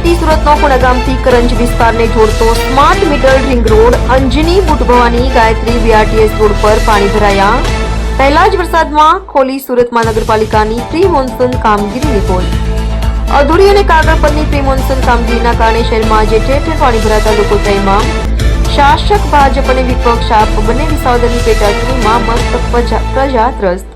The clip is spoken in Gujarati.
સિટી સુરતનો ખુણાગામથી કરંજ વિસ્તારને જોડતો smart meter ring road Anjani Butbhavani Gayatri BRTS road પર પાણી ભરાયા પહેલા જ વરસાદમાં ખોલી સુરત મહાનગરપાલિકાની પ્રી મોન્સૂન કામગીરીની પોલ। અધૂરી અને કાગળ પરની પ્રી મોન્સૂન કામગીરીના કારણે શહેરમાં આજે ઠેર ઠેર પાણી ભરાતા લોકો ત્રાહિમામ। શાસક ભાજપ અને વિપક્ષ આપ બંને વિસાવદરની પેટા ચૂંટણીમાં મસ્ત પ્રજા ત્રસ્ત।